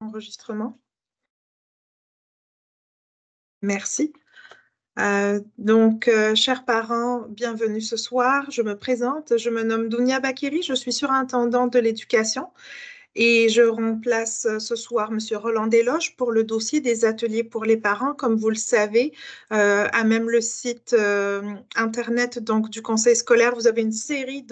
Enregistrement. Merci. Chers parents, bienvenue ce soir. Je me présente, je me nomme Dounia Bakiri, je suis surintendante de l'éducation et je remplace ce soir Monsieur Roland Desloges pour le dossier des ateliers pour les parents. Comme vous le savez, à même le site internet du conseil scolaire, vous avez une série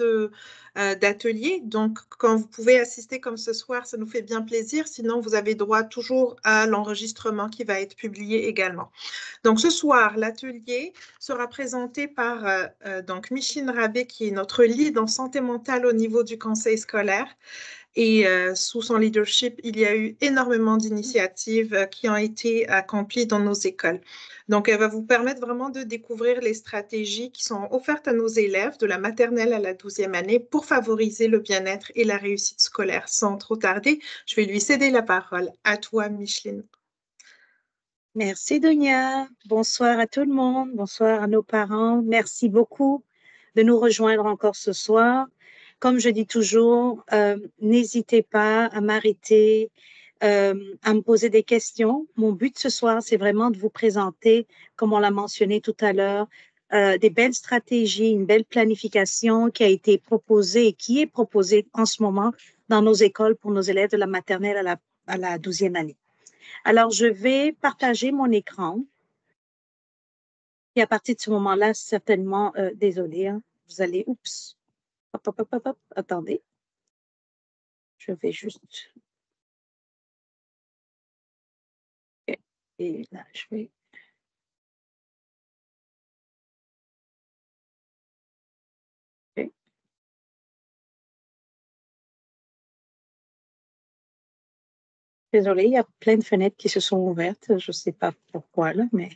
d'ateliers. Donc, quand vous pouvez assister comme ce soir, ça nous fait bien plaisir. Sinon, vous avez droit toujours à l'enregistrement qui va être publié également. Donc, ce soir, l'atelier sera présenté par Micheline Rabé, qui est notre lead en santé mentale au niveau du conseil scolaire. Et sous son leadership, il y a eu énormément d'initiatives qui ont été accomplies dans nos écoles. Donc, elle va vous permettre vraiment de découvrir les stratégies qui sont offertes à nos élèves de la maternelle à la 12e année pour favoriser le bien-être et la réussite scolaire. Sans trop tarder, je vais lui céder la parole. À toi, Micheline. Merci, Dounia. Bonsoir à tout le monde. Bonsoir à nos parents. Merci beaucoup de nous rejoindre encore ce soir. Comme je dis toujours, n'hésitez pas à m'arrêter, à me poser des questions. Mon but ce soir, c'est vraiment de vous présenter, comme on l'a mentionné tout à l'heure, des belles stratégies, une belle planification qui a été proposée et qui est proposée en ce moment dans nos écoles pour nos élèves de la maternelle à la 12e année. Alors, je vais partager mon écran. Et à partir de ce moment-là, certainement, désolé, hein, vous allez, oups, hop, attendez. Je vais juste. Okay. Et là, je vais. Okay. Désolée, il y a plein de fenêtres qui se sont ouvertes. Je ne sais pas pourquoi, là, mais.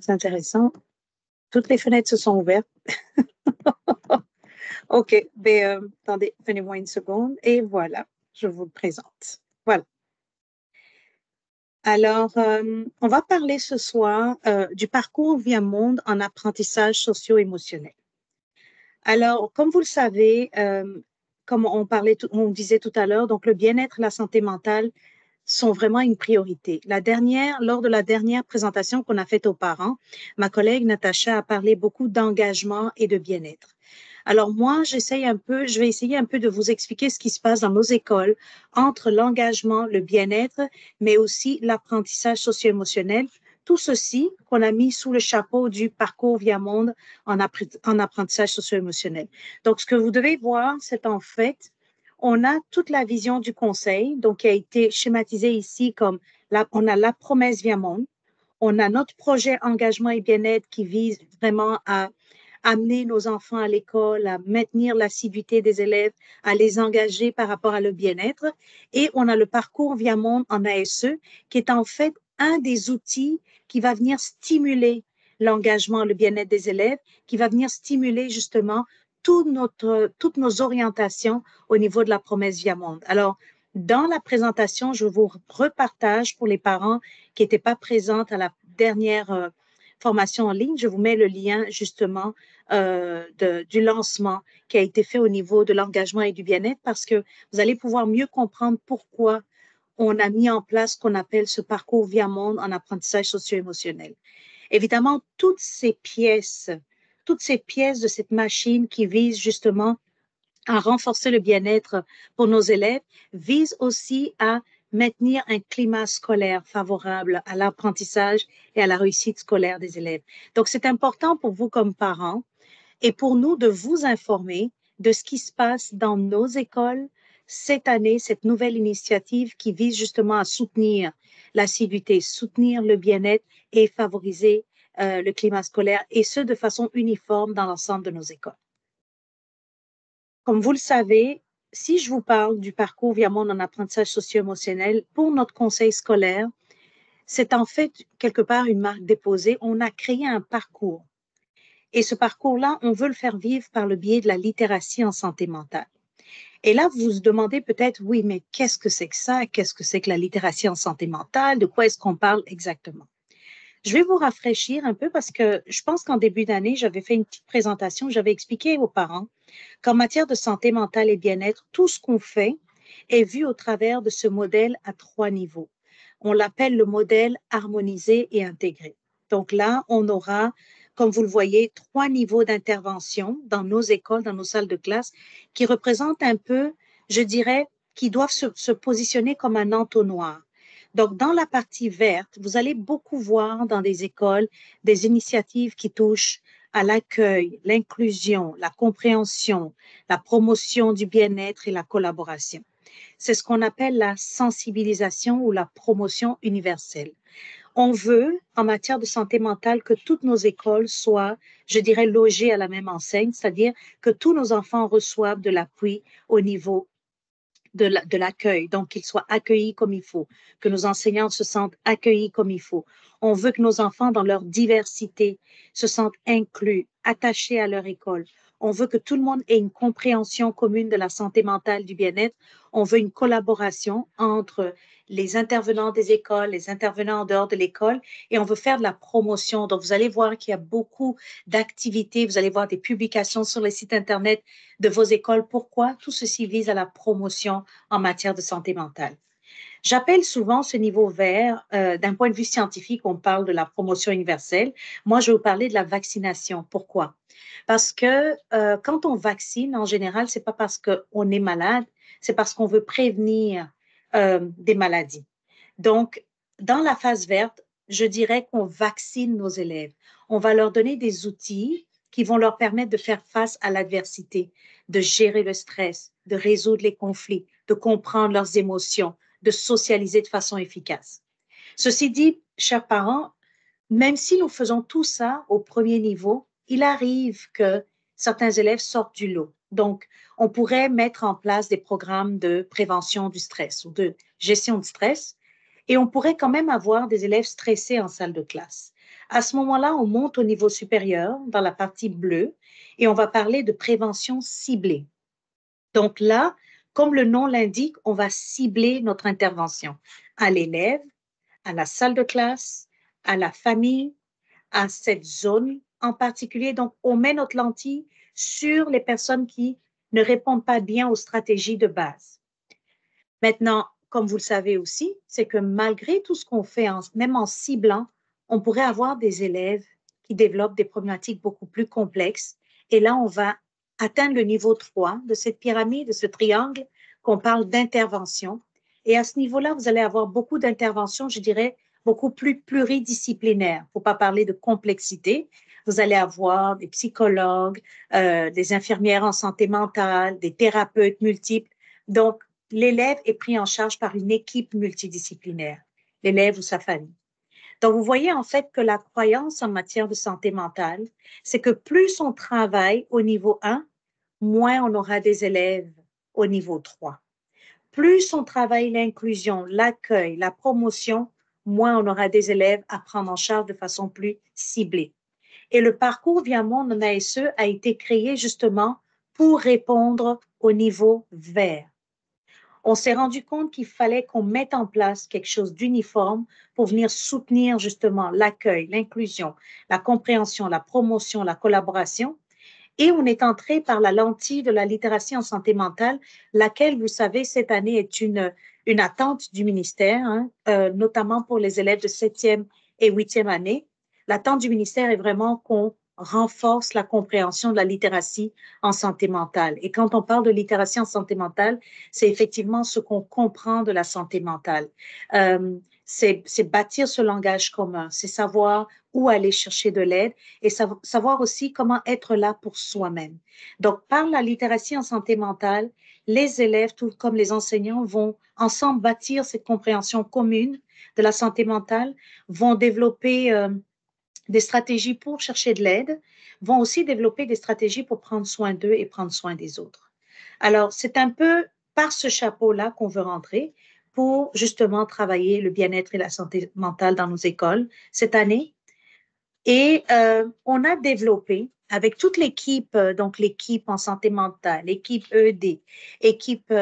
C'est intéressant. Toutes les fenêtres se sont ouvertes. OK, mais attendez, donnez-moi une seconde. Et voilà, je vous le présente. Voilà. Alors, on va parler ce soir du parcours Via Monde en apprentissage socio-émotionnel. Alors, comme vous le savez, comme on disait tout à l'heure, donc le bien-être et la santé mentale sont vraiment une priorité. Lors de la dernière présentation qu'on a faite aux parents, ma collègue Natacha a parlé beaucoup d'engagement et de bien-être. Alors moi, je vais essayer un peu de vous expliquer ce qui se passe dans nos écoles entre l'engagement, le bien-être, mais aussi l'apprentissage socio-émotionnel. Tout ceci qu'on a mis sous le chapeau du parcours Via Monde en apprentissage socio-émotionnel. Donc, ce que vous devez voir, c'est en fait, on a toute la vision du conseil, donc qui a été schématisée ici comme on a la promesse Via Monde, on a notre projet engagement et bien-être qui vise vraiment à amener nos enfants à l'école, à maintenir l'assiduité des élèves, à les engager par rapport à le bien-être. Et on a le parcours Via Monde en ASE, qui est en fait un des outils qui va venir stimuler l'engagement, le bien-être des élèves, qui va venir stimuler justement toutes nos orientations au niveau de la promesse Via Monde. Alors, dans la présentation, je vous repartage pour les parents qui n'étaient pas présentes à la dernière formation en ligne, je vous mets le lien justement du lancement qui a été fait au niveau de l'engagement et du bien-être parce que vous allez pouvoir mieux comprendre pourquoi on a mis en place ce qu'on appelle ce parcours Via Monde en apprentissage socio-émotionnel. Évidemment, toutes ces pièces de cette machine qui visent justement à renforcer le bien-être pour nos élèves visent aussi à maintenir un climat scolaire favorable à l'apprentissage et à la réussite scolaire des élèves. Donc, c'est important pour vous comme parents et pour nous de vous informer de ce qui se passe dans nos écoles cette année, cette nouvelle initiative qui vise justement à soutenir l'assiduité, soutenir le bien-être et favoriser le climat scolaire, et ce, de façon uniforme dans l'ensemble de nos écoles. Comme vous le savez, si je vous parle du parcours Via Monde en apprentissage socio-émotionnel pour notre conseil scolaire, c'est en fait quelque part une marque déposée. On a créé un parcours. Et ce parcours-là, on veut le faire vivre par le biais de la littératie en santé mentale. Et là, vous vous demandez peut-être, oui, mais qu'est-ce que c'est que ça? Qu'est-ce que c'est que la littératie en santé mentale? De quoi est-ce qu'on parle exactement? Je vais vous rafraîchir un peu parce que je pense qu'en début d'année, j'avais fait une petite présentation, j'avais expliqué aux parents qu'en matière de santé mentale et bien-être, tout ce qu'on fait est vu au travers de ce modèle à 3 niveaux. On l'appelle le modèle harmonisé et intégré. Donc là, on aura, comme vous le voyez, 3 niveaux d'intervention dans nos écoles, dans nos salles de classe, qui représentent un peu, je dirais, qui doivent se positionner comme un entonnoir. Donc, dans la partie verte, vous allez beaucoup voir dans des écoles des initiatives qui touchent à l'accueil, l'inclusion, la compréhension, la promotion du bien-être et la collaboration. C'est ce qu'on appelle la sensibilisation ou la promotion universelle. On veut, en matière de santé mentale, que toutes nos écoles soient, je dirais, logées à la même enseigne, c'est-à-dire que tous nos enfants reçoivent de l'appui au niveau de l'accueil, donc qu'ils soient accueillis comme il faut, que nos enseignants se sentent accueillis comme il faut. On veut que nos enfants, dans leur diversité, se sentent inclus, attachés à leur école. On veut que tout le monde ait une compréhension commune de la santé mentale, du bien-être. On veut une collaboration entre les intervenants des écoles, les intervenants en dehors de l'école, et on veut faire de la promotion. Donc, vous allez voir qu'il y a beaucoup d'activités, vous allez voir des publications sur les sites Internet de vos écoles. Pourquoi? Tout ceci vise à la promotion en matière de santé mentale. J'appelle souvent ce niveau vert, d'un point de vue scientifique, on parle de la promotion universelle. Moi, je vais vous parler de la vaccination. Pourquoi? Parce que quand on vaccine, en général, c'est pas parce qu'on est malade, c'est parce qu'on veut prévenir des maladies. Donc, dans la phase verte, je dirais qu'on vaccine nos élèves. On va leur donner des outils qui vont leur permettre de faire face à l'adversité, de gérer le stress, de résoudre les conflits, de comprendre leurs émotions, de socialiser de façon efficace. Ceci dit, chers parents, même si nous faisons tout ça au premier niveau, il arrive que certains élèves sortent du lot. Donc, on pourrait mettre en place des programmes de prévention du stress ou de gestion du stress et on pourrait quand même avoir des élèves stressés en salle de classe. À ce moment-là, on monte au niveau supérieur dans la partie bleue et on va parler de prévention ciblée. Donc là, comme le nom l'indique, on va cibler notre intervention à l'élève, à la salle de classe, à la famille, à cette zone en particulier. Donc, on met notre lentille sur les personnes qui ne répondent pas bien aux stratégies de base. Maintenant, comme vous le savez aussi, c'est que malgré tout ce qu'on fait, même en ciblant, on pourrait avoir des élèves qui développent des problématiques beaucoup plus complexes. Et là, on va atteindre le niveau 3 de cette pyramide, de ce triangle qu'on parle d'intervention. Et à ce niveau-là, vous allez avoir beaucoup d'interventions, je dirais, beaucoup plus pluridisciplinaires. Il ne faut pas parler de complexité. Vous allez avoir des psychologues, des infirmières en santé mentale, des thérapeutes multiples. Donc, l'élève est pris en charge par une équipe multidisciplinaire, l'élève ou sa famille. Donc, vous voyez en fait que la croyance en matière de santé mentale, c'est que plus on travaille au niveau 1, moins on aura des élèves au niveau 3. Plus on travaille l'inclusion, l'accueil, la promotion, moins on aura des élèves à prendre en charge de façon plus ciblée. Et le parcours Via Monde en ASE a été créé justement pour répondre au niveau vert. On s'est rendu compte qu'il fallait qu'on mette en place quelque chose d'uniforme pour venir soutenir justement l'accueil, l'inclusion, la compréhension, la promotion, la collaboration. Et on est entré par la lentille de la littératie en santé mentale, laquelle, vous savez, cette année est une attente du ministère, hein, notamment pour les élèves de 7e et 8e année. L'attente du ministère est vraiment qu'on renforce la compréhension de la littératie en santé mentale. Et quand on parle de littératie en santé mentale, c'est effectivement ce qu'on comprend de la santé mentale. C'est bâtir ce langage commun, c'est savoir où aller chercher de l'aide et savoir aussi comment être là pour soi-même. Donc, par la littératie en santé mentale, les élèves, tout comme les enseignants, vont ensemble bâtir cette compréhension commune de la santé mentale, vont développer des stratégies pour chercher de l'aide, vont aussi développer des stratégies pour prendre soin d'eux et prendre soin des autres. Alors, c'est un peu par ce chapeau-là qu'on veut rentrer pour justement travailler le bien-être et la santé mentale dans nos écoles cette année. Et on a développé avec toute l'équipe, donc l'équipe en santé mentale, l'équipe EED, équipe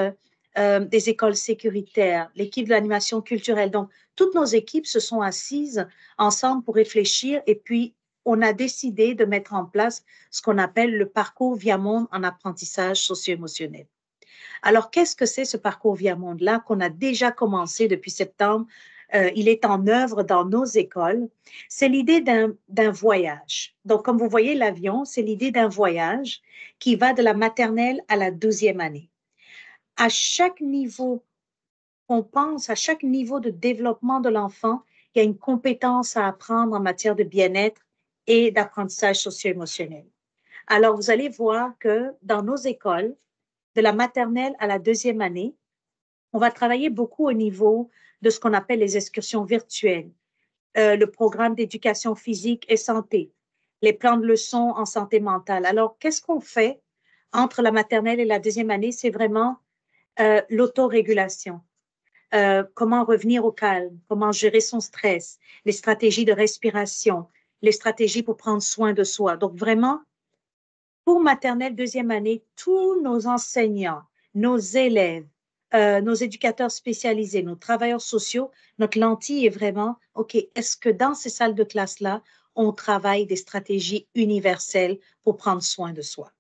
des écoles sécuritaires, l'équipe de l'animation culturelle. Donc, toutes nos équipes se sont assises ensemble pour réfléchir et puis on a décidé de mettre en place ce qu'on appelle le parcours Viamonde en apprentissage socio-émotionnel. Alors, qu'est-ce que c'est ce parcours Viamonde-là qu'on a déjà commencé depuis septembre? Il est en œuvre dans nos écoles. C'est l'idée d'un voyage. Donc, comme vous voyez l'avion, c'est l'idée d'un voyage qui va de la maternelle à la 12e année. À chaque niveau, on pense à chaque niveau de développement de l'enfant, il y a une compétence à apprendre en matière de bien-être et d'apprentissage socio-émotionnel. Alors, vous allez voir que dans nos écoles, de la maternelle à la 2e année, on va travailler beaucoup au niveau de ce qu'on appelle les excursions virtuelles, le programme d'éducation physique et santé, les plans de leçons en santé mentale. Alors, qu'est-ce qu'on fait entre la maternelle et la 2e année? C'est vraiment l'autorégulation. Comment revenir au calme, comment gérer son stress, les stratégies de respiration, les stratégies pour prendre soin de soi. Donc, vraiment, pour maternelle 2e année, tous nos enseignants, nos élèves, nos éducateurs spécialisés, nos travailleurs sociaux, notre lentille est vraiment, OK, est-ce que dans ces salles de classe-là, on travaille des stratégies universelles pour prendre soin de soi?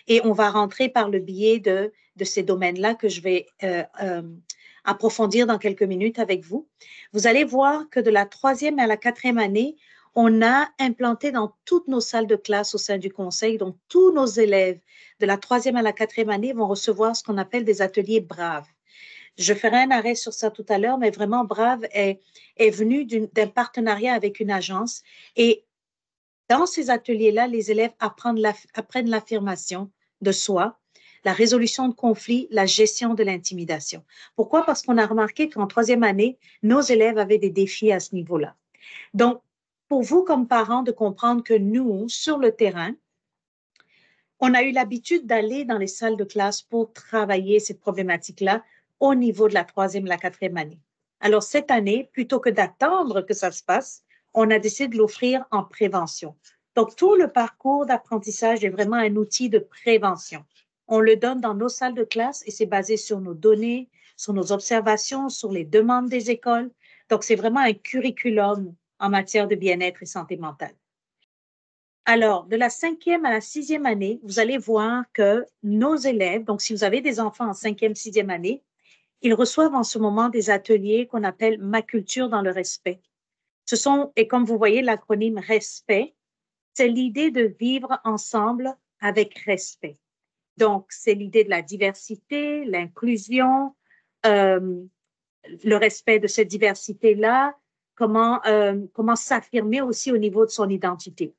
Et on va rentrer par le biais de ces domaines-là que je vais approfondir dans quelques minutes avec vous. Vous allez voir que de la 3e à la 4e année, on a implanté dans toutes nos salles de classe au sein du conseil, donc tous nos élèves de la 3e à la 4e année vont recevoir ce qu'on appelle des ateliers braves. Je ferai un arrêt sur ça tout à l'heure, mais vraiment Brave est venu d'un partenariat avec une agence et dans ces ateliers-là, les élèves apprennent l'affirmation de soi, la résolution de conflits, la gestion de l'intimidation. Pourquoi? Parce qu'on a remarqué qu'en 3e année, nos élèves avaient des défis à ce niveau-là. Donc, pour vous comme parents, de comprendre que nous, sur le terrain, on a eu l'habitude d'aller dans les salles de classe pour travailler ces problématiques-là au niveau de la 3e et la 4e année. Alors, cette année, plutôt que d'attendre que ça se passe, on a décidé de l'offrir en prévention. Donc, tout le parcours d'apprentissage est vraiment un outil de prévention. On le donne dans nos salles de classe et c'est basé sur nos données, sur nos observations, sur les demandes des écoles. Donc, c'est vraiment un curriculum en matière de bien-être et santé mentale. Alors, de la 5e à la 6e année, vous allez voir que nos élèves, donc si vous avez des enfants en 5e, 6e année, ils reçoivent en ce moment des ateliers qu'on appelle Ma culture dans le respect. Ce sont, et comme vous voyez l'acronyme respect, c'est l'idée de vivre ensemble avec respect. Donc, c'est l'idée de la diversité, l'inclusion, le respect de cette diversité-là, comment s'affirmer aussi au niveau de son identité.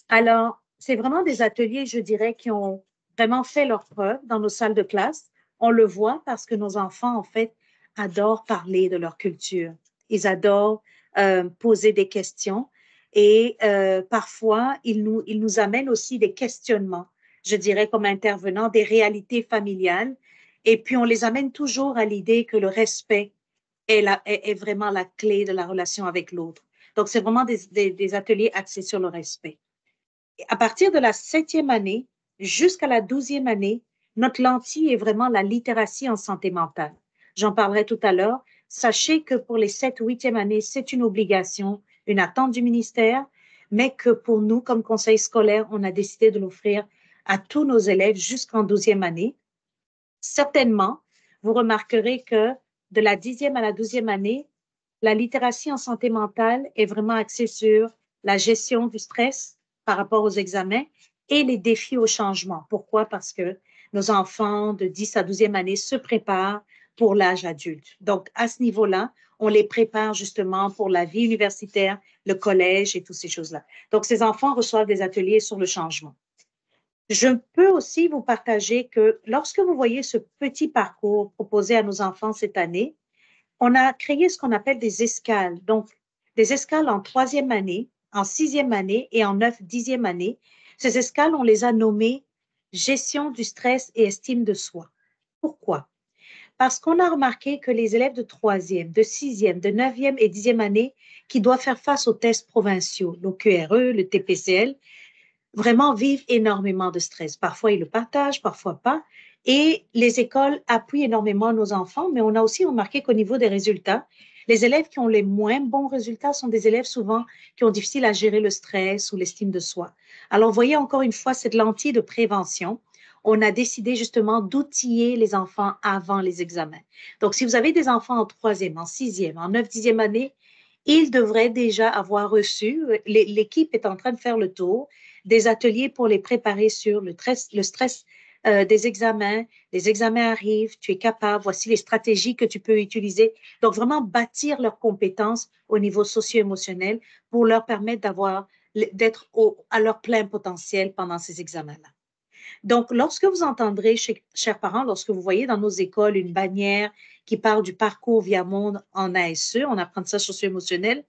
Alors, c'est vraiment des ateliers, je dirais, qui ont vraiment fait leur preuve dans nos salles de classe. On le voit parce que nos enfants, en fait, adorent parler de leur culture. Ils adorent poser des questions et parfois, ils nous amènent aussi des questionnements, je dirais, comme intervenants, des réalités familiales. Et puis, on les amène toujours à l'idée que le respect est vraiment la clé de la relation avec l'autre. Donc, c'est vraiment des ateliers axés sur le respect. À partir de la 7e année jusqu'à la 12e année, notre lentille est vraiment la littératie en santé mentale. J'en parlerai tout à l'heure. Sachez que pour les 7 ou 8e années, c'est une obligation, une attente du ministère, mais que pour nous, comme conseil scolaire, on a décidé de l'offrir à tous nos élèves jusqu'en 12e année. Certainement, vous remarquerez que de la 10e à la 12e année, la littératie en santé mentale est vraiment axée sur la gestion du stress par rapport aux examens et les défis au changement. Pourquoi? Parce que nos enfants de 10 à 12e année se préparent pour l'âge adulte. Donc, à ce niveau-là, on les prépare justement pour la vie universitaire, le collège et toutes ces choses-là. Donc, ces enfants reçoivent des ateliers sur le changement. Je peux aussi vous partager que lorsque vous voyez ce petit parcours proposé à nos enfants cette année, on a créé ce qu'on appelle des escales. Donc, des escales en 3e année, en 6e année et en 9, 10e année. Ces escales, on les a nommées gestion du stress et estime de soi. Pourquoi? Parce qu'on a remarqué que les élèves de 3e, de 6e, de 9e et 10e année qui doivent faire face aux tests provinciaux, l'OQRE, le TPCL, vraiment vivent énormément de stress. Parfois, ils le partagent, parfois pas. Et les écoles appuient énormément nos enfants, mais on a aussi remarqué qu'au niveau des résultats, les élèves qui ont les moins bons résultats sont des élèves souvent qui ont difficile à gérer le stress ou l'estime de soi. Alors, vous voyez encore une fois cette lentille de prévention. On a décidé justement d'outiller les enfants avant les examens. Donc, si vous avez des enfants en troisième, en sixième, en neuf, dixième année, ils devraient déjà avoir reçu, l'équipe est en train de faire le tour, des ateliers pour les préparer sur le stress des examens. Les examens arrivent, tu es capable, voici les stratégies que tu peux utiliser. Donc, vraiment bâtir leurs compétences au niveau socio-émotionnel pour leur permettre d'être à leur plein potentiel pendant ces examens-là. Donc, lorsque vous entendrez, chers parents, lorsque vous voyez dans nos écoles une bannière qui parle du parcours via monde en ASE, en apprentissage socio-émotionnel,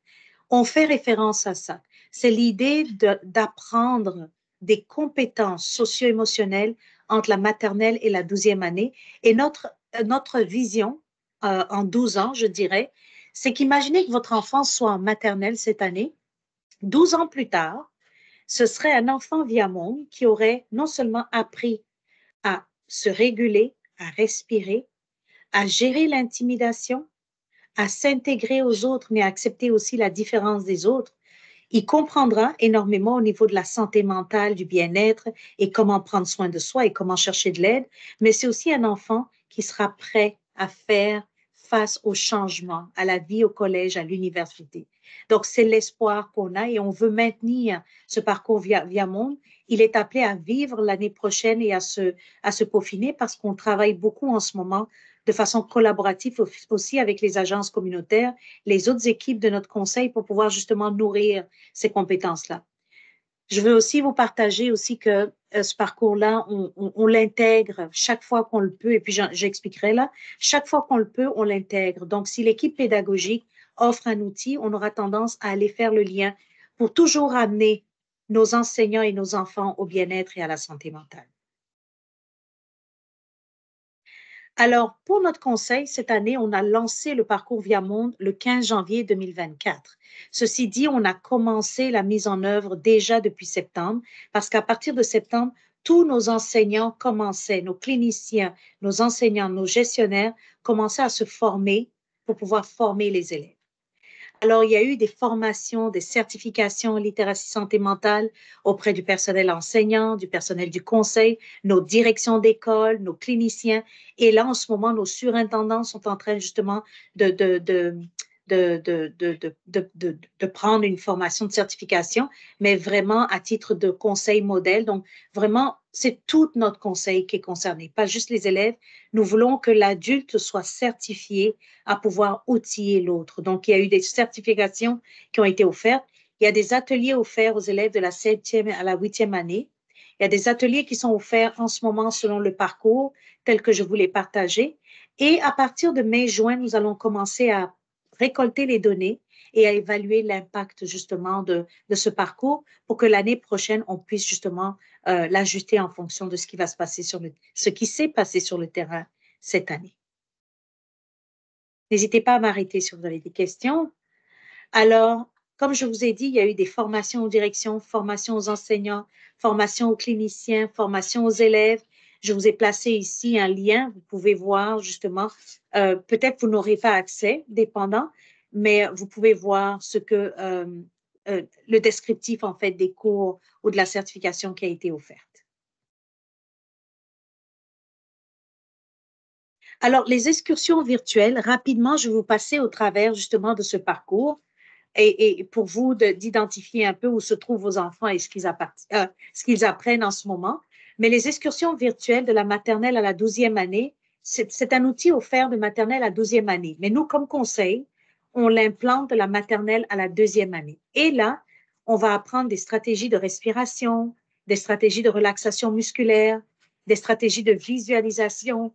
on fait référence à ça. C'est l'idée d'apprendre des compétences socio-émotionnelles entre la maternelle et la 12e année. Et notre vision, en 12 ans, je dirais, c'est qu'imaginez que votre enfant soit en maternelle cette année, 12 ans plus tard, ce serait un enfant via monde qui aurait non seulement appris à se réguler, à respirer, à gérer l'intimidation, à s'intégrer aux autres, mais à accepter aussi la différence des autres. Il comprendra énormément au niveau de la santé mentale, du bien-être et comment prendre soin de soi et comment chercher de l'aide, mais c'est aussi un enfant qui sera prêt à faire face au changement, à la vie au collège, à l'université. Donc, c'est l'espoir qu'on a et on veut maintenir ce parcours via monde. Il est appelé à vivre l'année prochaine et à se peaufiner parce qu'on travaille beaucoup en ce moment de façon collaborative aussi avec les agences communautaires, les autres équipes de notre conseil pour pouvoir justement nourrir ces compétences-là. Je veux aussi vous partager aussi que ce parcours-là, on l'intègre chaque fois qu'on le peut, et puis j'expliquerai là, chaque fois qu'on le peut, on l'intègre. Donc, si l'équipe pédagogique offre un outil, on aura tendance à aller faire le lien pour toujours amener nos enseignants et nos enfants au bien-être et à la santé mentale. Alors, pour notre conseil, cette année, on a lancé le parcours Via Monde le 15 janvier 2024. Ceci dit, on a commencé la mise en œuvre déjà depuis septembre, parce qu'à partir de septembre, tous nos enseignants commençaient, nos cliniciens, nos enseignants, nos gestionnaires commençaient à se former pour pouvoir former les élèves. Alors, il y a eu des formations, des certifications en littératie santé mentale auprès du personnel enseignant, du personnel du conseil, nos directions d'école, nos cliniciens. Et là, en ce moment, nos surintendants sont en train justement de, de, de, de prendre une formation de certification, mais vraiment à titre de conseil modèle. Donc, vraiment, c'est tout notre conseil qui est concerné, pas juste les élèves. Nous voulons que l'adulte soit certifié à pouvoir outiller l'autre. Donc, il y a eu des certifications qui ont été offertes. Il y a des ateliers offerts aux élèves de la 7e à la 8e année. Il y a des ateliers qui sont offerts en ce moment selon le parcours tel que je vous l'ai partagé. Et à partir de mai-juin, nous allons commencer à récolter les données et à évaluer l'impact justement de ce parcours pour que l'année prochaine, on puisse justement l'ajuster en fonction de ce qui va se passer ce qui s'est passé sur le terrain cette année. N'hésitez pas à m'arrêter si vous avez des questions. Alors, comme je vous ai dit, il y a eu des formations aux directions, formations aux enseignants, formations aux cliniciens, formations aux élèves. Je vous ai placé ici un lien. Vous pouvez voir justement, peut-être vous n'aurez pas accès, dépendant, mais vous pouvez voir le descriptif en fait des cours ou de la certification qui a été offerte. Alors, les excursions virtuelles, rapidement, je vais vous passer au travers justement de ce parcours et pour vous d'identifier un peu où se trouvent vos enfants et ce qu'ils apprennent en ce moment. Mais les excursions virtuelles de la maternelle à la 12e année, c'est un outil offert de maternelle à 12e année. Mais nous, comme conseil, on l'implante de la maternelle à la 2e année. Et là, on va apprendre des stratégies de respiration, des stratégies de relaxation musculaire, des stratégies de visualisation,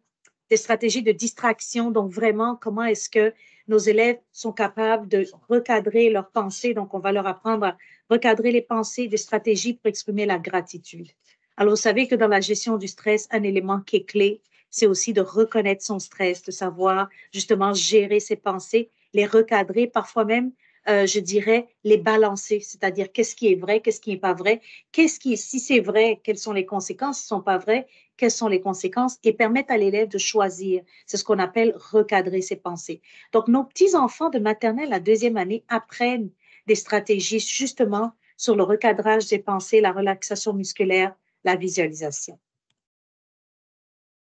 des stratégies de distraction. Donc, vraiment, comment est-ce que nos élèves sont capables de recadrer leurs pensées. Donc, on va leur apprendre à recadrer les pensées, des stratégies pour exprimer la gratitude. Alors, vous savez que dans la gestion du stress, un élément qui est clé, c'est aussi de reconnaître son stress, de savoir justement gérer ses pensées, les recadrer, parfois même je dirais, les balancer, c'est-à-dire qu'est-ce qui est vrai, qu'est-ce qui n'est pas vrai, si c'est vrai, quelles sont les conséquences, si ce ne sont pas vraies, quelles sont les conséquences, et permettre à l'élève de choisir. C'est ce qu'on appelle recadrer ses pensées. Donc, nos petits-enfants de maternelle à deuxième année apprennent des stratégies justement sur le recadrage des pensées, la relaxation musculaire, la visualisation.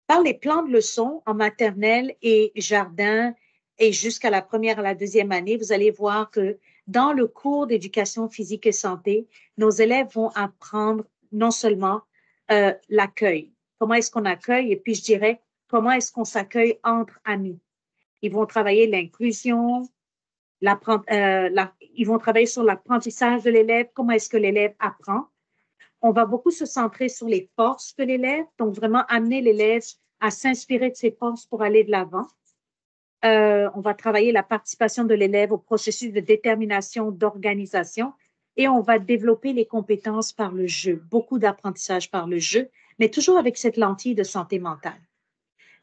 Par les plans de leçons en maternelle et jardin et jusqu'à la première à la deuxième année, vous allez voir que dans le cours d'éducation physique et santé, nos élèves vont apprendre non seulement l'accueil, comment est-ce qu'on accueille, et puis je dirais comment est-ce qu'on s'accueille entre amis. Ils vont travailler l'inclusion, ils vont travailler sur l'apprentissage de l'élève, comment est-ce que l'élève apprend. On va beaucoup se centrer sur les forces de l'élève, donc vraiment amener l'élève à s'inspirer de ses forces pour aller de l'avant. On va travailler la participation de l'élève au processus de détermination, d'organisation, et on va développer les compétences par le jeu, beaucoup d'apprentissage par le jeu, mais toujours avec cette lentille de santé mentale.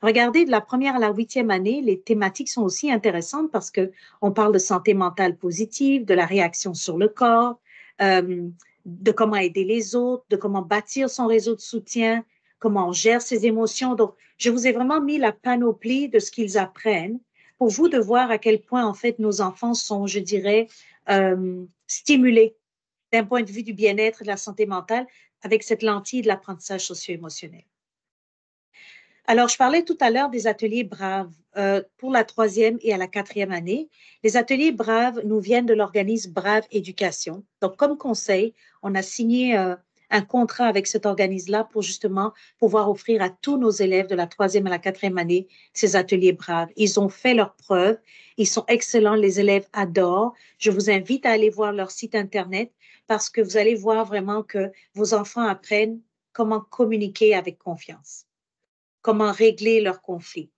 Regardez, de la première à la huitième année, les thématiques sont aussi intéressantes parce qu'on parle de santé mentale positive, de la réaction sur le corps, de comment aider les autres, de comment bâtir son réseau de soutien, comment on gère ses émotions. Donc, je vous ai vraiment mis la panoplie de ce qu'ils apprennent pour vous de voir à quel point, en fait, nos enfants sont, je dirais, stimulés d'un point de vue du bien-être et de la santé mentale avec cette lentille de l'apprentissage socio-émotionnel. Alors, je parlais tout à l'heure des ateliers Braves pour la troisième et à la quatrième année. Les ateliers Braves nous viennent de l'organisme Brave Éducation. Donc, comme conseil, on a signé un contrat avec cet organisme-là pour justement pouvoir offrir à tous nos élèves de la troisième à la quatrième année ces ateliers Braves. Ils ont fait leurs preuves. Ils sont excellents. Les élèves adorent. Je vous invite à aller voir leur site Internet parce que vous allez voir vraiment que vos enfants apprennent comment communiquer avec confiance, comment régler leurs conflits.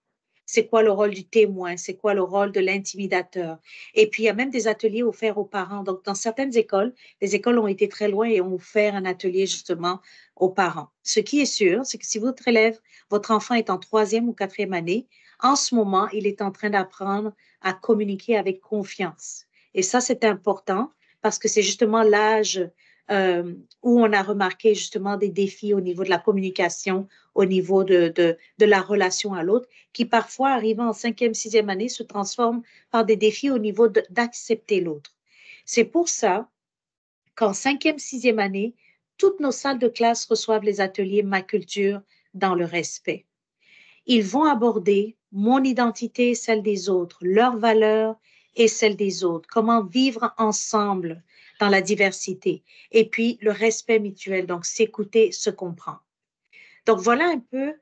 C'est quoi le rôle du témoin? C'est quoi le rôle de l'intimidateur? Et puis, il y a même des ateliers offerts aux parents. Donc, dans certaines écoles, les écoles ont été très loin et ont offert un atelier justement aux parents. Ce qui est sûr, c'est que si votre élève, votre enfant est en troisième ou quatrième année, en ce moment, il est en train d'apprendre à communiquer avec confiance. Et ça, c'est important parce que c'est justement l'âge où on a remarqué justement des défis au niveau de la communication, au niveau de la relation à l'autre, qui parfois, arrivant en cinquième, sixième année, se transforment par des défis au niveau d'accepter l'autre. C'est pour ça qu'en cinquième, sixième année, toutes nos salles de classe reçoivent les ateliers Ma Culture dans le respect. Ils vont aborder mon identité et celle des autres, leurs valeurs et celles des autres, comment vivre ensemble dans la diversité, et puis le respect mutuel, donc s'écouter, se comprendre. Donc voilà un peu,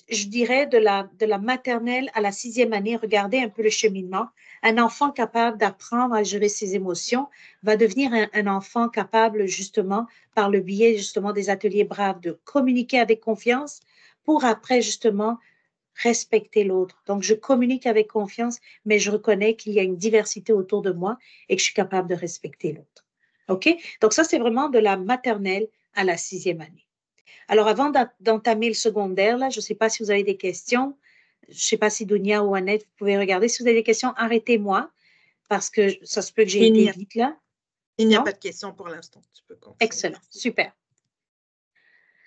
je dirais, de la maternelle à la sixième année, regardez un peu le cheminement. Un enfant capable d'apprendre à gérer ses émotions va devenir un enfant capable justement, par le biais justement des ateliers Braves, de communiquer avec confiance pour après justement respecter l'autre. Donc, je communique avec confiance, mais je reconnais qu'il y a une diversité autour de moi et que je suis capable de respecter l'autre. OK? Donc, ça, c'est vraiment de la maternelle à la sixième année. Alors, avant d'entamer le secondaire, là, je ne sais pas si vous avez des questions. Je ne sais pas si Dounia ou Annette, vous pouvez regarder. Si vous avez des questions, arrêtez-moi parce que ça se peut que j'ai été vite là. Il n'y a pas de questions pour l'instant. Tu peux continuer. Excellent, super.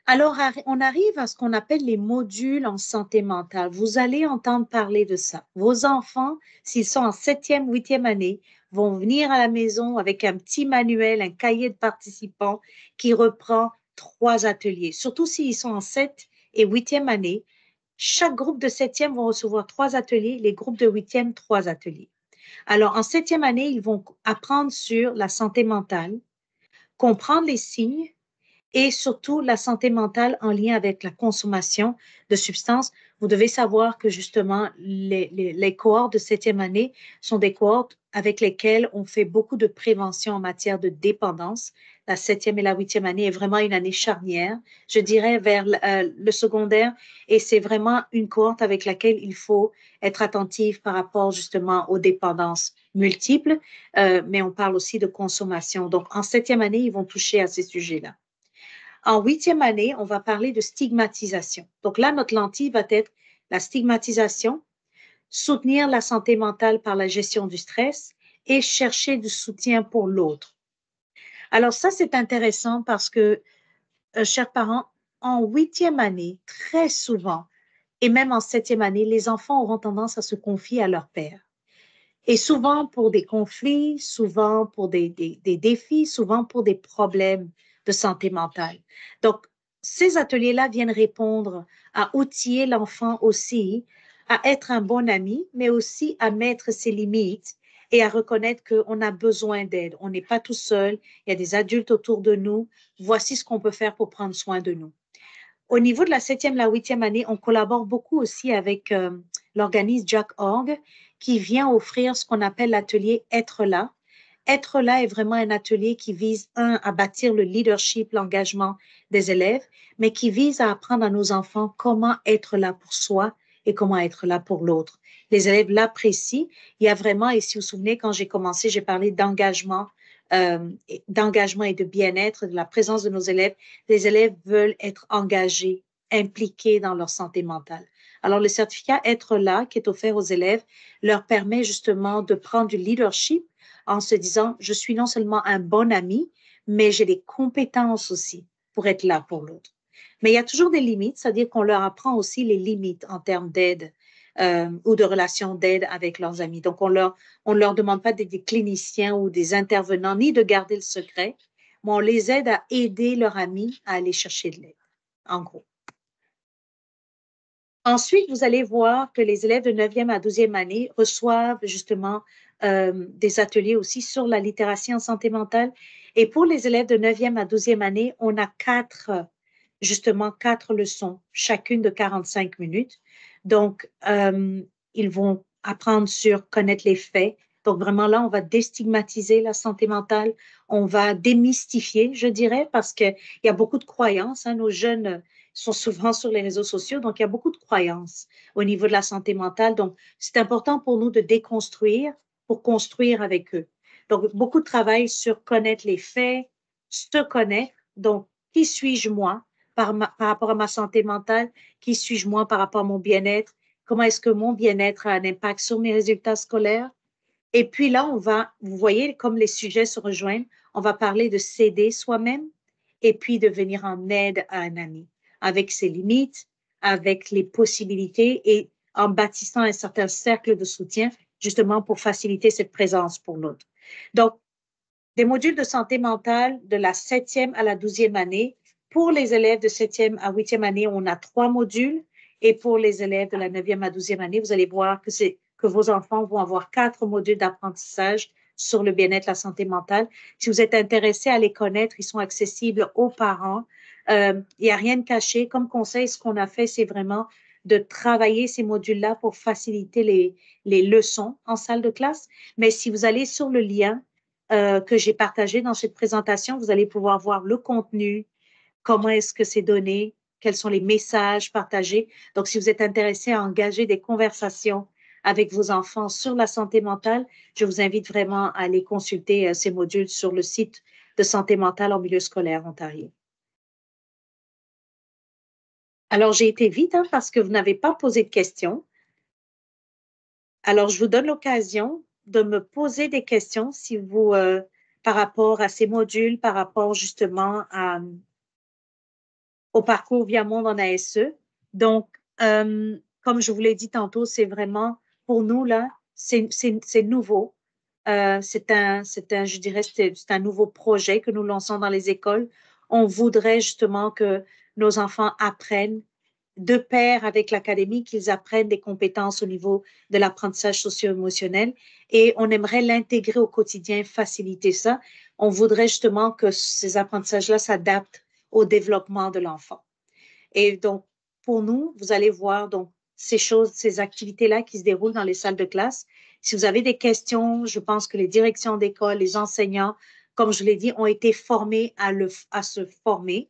Alors, on arrive à ce qu'on appelle les modules en santé mentale. Vous allez entendre parler de ça. Vos enfants, s'ils sont en septième, huitième année, vont venir à la maison avec un petit manuel, un cahier de participants qui reprend 3 ateliers. Surtout s'ils sont en 7 et huitième année, chaque groupe de septième vont recevoir 3 ateliers, les groupes de huitième, 3 ateliers. Alors, en septième année, ils vont apprendre sur la santé mentale, comprendre les signes, et surtout la santé mentale en lien avec la consommation de substances. Vous devez savoir que justement, les cohortes de septième année sont des cohortes avec lesquelles on fait beaucoup de prévention en matière de dépendance. La septième et la huitième année est vraiment une année charnière, je dirais, vers le secondaire, et c'est vraiment une cohorte avec laquelle il faut être attentif par rapport justement aux dépendances multiples, mais on parle aussi de consommation. Donc, en septième année, ils vont toucher à ces sujets-là. En huitième année, on va parler de stigmatisation. Donc là, notre lentille va être la stigmatisation, soutenir la santé mentale par la gestion du stress et chercher du soutien pour l'autre. Alors ça, c'est intéressant parce que, chers parents, en 8e année, très souvent, et même en 7e année, les enfants auront tendance à se confier à leur père. Et souvent pour des conflits, souvent pour des défis, souvent pour des problèmes de santé mentale. Donc, ces ateliers-là viennent répondre à outiller l'enfant aussi à être un bon ami, mais aussi à mettre ses limites et à reconnaître qu'on a besoin d'aide. On n'est pas tout seul, il y a des adultes autour de nous. Voici ce qu'on peut faire pour prendre soin de nous. Au niveau de la 7e, la 8e année, on collabore beaucoup aussi avec l'organisme Jack Org qui vient offrir ce qu'on appelle l'atelier Être là. Être là est vraiment un atelier qui vise, à bâtir le leadership, l'engagement des élèves, mais qui vise à apprendre à nos enfants comment être là pour soi et comment être là pour l'autre. Les élèves l'apprécient. Il y a vraiment, et si vous vous souvenez, quand j'ai commencé, j'ai parlé d'engagement et de bien-être, de la présence de nos élèves. Les élèves veulent être engagés, impliqués dans leur santé mentale. Alors, le certificat Être là, qui est offert aux élèves, leur permet justement de prendre du leadership en se disant, je suis non seulement un bon ami, mais j'ai des compétences aussi pour être là pour l'autre. Mais il y a toujours des limites, c'est-à-dire qu'on leur apprend aussi les limites en termes d'aide ou de relations d'aide avec leurs amis. Donc, on ne leur demande pas d'être des cliniciens ou des intervenants, ni de garder le secret, mais on les aide à aider leurs amis à aller chercher de l'aide, en gros. Ensuite, vous allez voir que les élèves de 9e à 12e année reçoivent justement des ateliers aussi sur la littératie en santé mentale. Et pour les élèves de 9e à 12e année, on a justement quatre leçons, chacune de 45 minutes. Donc, ils vont apprendre sur connaître les faits. Donc, vraiment là, on va déstigmatiser la santé mentale. On va démystifier, je dirais, parce qu'il y a beaucoup de croyances. Nos jeunes sont souvent sur les réseaux sociaux, donc il y a beaucoup de croyances au niveau de la santé mentale. Donc, c'est important pour nous de déconstruire pour construire avec eux. Donc, beaucoup de travail sur connaître les faits, se connaître. Donc, qui suis-je moi par rapport à ma santé mentale? Qui suis-je moi par rapport à mon bien-être? Comment est-ce que mon bien-être a un impact sur mes résultats scolaires? Et puis là, vous voyez, comme les sujets se rejoignent, on va parler de s'aider soi-même et puis de venir en aide à un ami, avec ses limites, avec les possibilités et en bâtissant un certain cercle de soutien, justement pour faciliter cette présence pour l'autre. Donc, des modules de santé mentale de la 7e à la 12e année. Pour les élèves de 7e à 8e année, on a 3 modules. Et pour les élèves de la 9e à 12e année, vous allez voir que vos enfants vont avoir 4 modules d'apprentissage sur le bien-être, la santé mentale. Si vous êtes intéressé à les connaître, ils sont accessibles aux parents. Il n'y a rien de caché. Comme conseil, ce qu'on a fait, c'est vraiment de travailler ces modules-là pour faciliter les leçons en salle de classe. Mais si vous allez sur le lien que j'ai partagé dans cette présentation, vous allez pouvoir voir le contenu, comment est-ce que c'est donné, quels sont les messages partagés. Donc, si vous êtes intéressé à engager des conversations avec vos enfants sur la santé mentale, je vous invite vraiment à aller consulter ces modules sur le site de santé mentale en milieu scolaire Ontario. Alors, j'ai été vite parce que vous n'avez pas posé de questions. Alors, je vous donne l'occasion de me poser des questions si vous, par rapport à ces modules, par rapport justement au parcours Via Monde en ASE. Donc, comme je vous l'ai dit tantôt, c'est vraiment, pour nous, là, c'est nouveau. Je dirais, c'est un nouveau projet que nous lançons dans les écoles. On voudrait justement que nos enfants apprennent de pair avec l'académie, qu'ils apprennent des compétences au niveau de l'apprentissage socio-émotionnel et on aimerait l'intégrer au quotidien, faciliter ça. On voudrait justement que ces apprentissages-là s'adaptent au développement de l'enfant. Et donc, pour nous, vous allez voir donc ces choses, ces activités-là qui se déroulent dans les salles de classe. Si vous avez des questions, je pense que les directions d'école, les enseignants, comme je l'ai dit, ont été formés à se former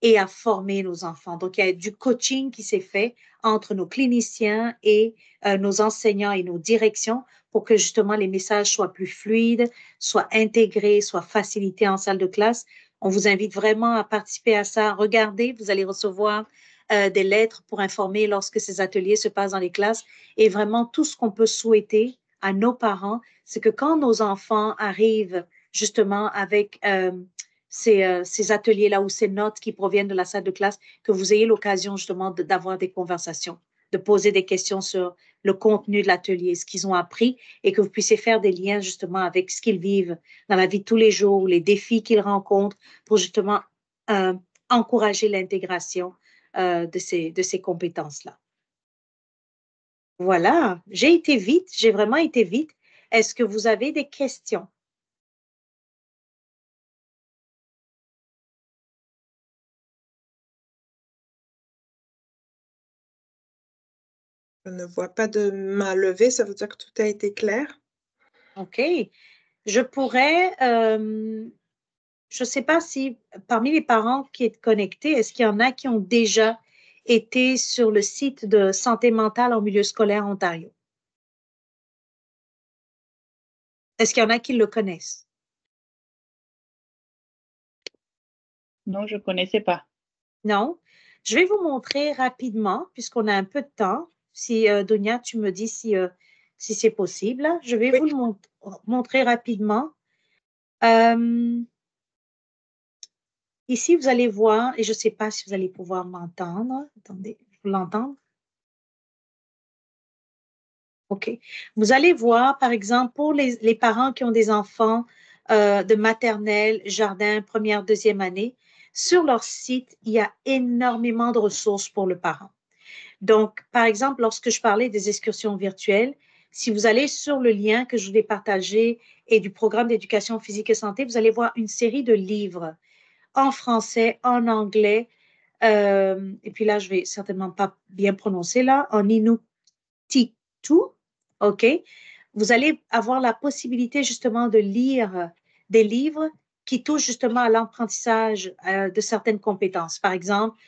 et à former nos enfants. Donc, il y a du coaching qui s'est fait entre nos cliniciens et nos enseignants et nos directions pour que justement les messages soient plus fluides, soient intégrés, soient facilités en salle de classe. On vous invite vraiment à participer à ça. Regardez, vous allez recevoir des lettres pour informer lorsque ces ateliers se passent dans les classes et vraiment tout ce qu'on peut souhaiter à nos parents, c'est que quand nos enfants arrivent justement avec ces ateliers-là ou ces notes qui proviennent de la salle de classe, que vous ayez l'occasion justement d'avoir des conversations, de poser des questions sur le contenu de l'atelier, ce qu'ils ont appris, et que vous puissiez faire des liens justement avec ce qu'ils vivent dans la vie de tous les jours, les défis qu'ils rencontrent, pour justement euh, encourager l'intégration de ces compétences-là. Voilà, j'ai été vite, j'ai vraiment été vite. Est-ce que vous avez des questions? Je ne vois pas de main levée, ça veut dire que tout a été clair. OK. Je pourrais, je ne sais pas si parmi les parents qui est connectés, est-ce qu'il y en a qui ont déjà été sur le site de Santé mentale en milieu scolaire Ontario? Est-ce qu'il y en a qui le connaissent? Non, je ne connaissais pas. Non? Je vais vous montrer rapidement, puisqu'on a un peu de temps. Si, Donia, tu me dis si c'est possible. Je vais Oui. vous le montrer rapidement. Euh, Ici, vous allez voir, et je ne sais pas si vous allez pouvoir m'entendre. Attendez, vous l'entendre? OK. Vous allez voir, par exemple, pour les parents qui ont des enfants de maternelle, jardin, première, deuxième année, sur leur site, il y a énormément de ressources pour le parent. Donc, par exemple, lorsque je parlais des excursions virtuelles, si vous allez sur le lien que je vous ai partagé et du programme d'éducation physique et santé, vous allez voir une série de livres en français, en anglais, et puis là, je vais certainement pas bien prononcer là, en inuktitut, OK? Vous allez avoir la possibilité justement de lire des livres qui touchent justement à l'apprentissage de certaines compétences. Par exemple,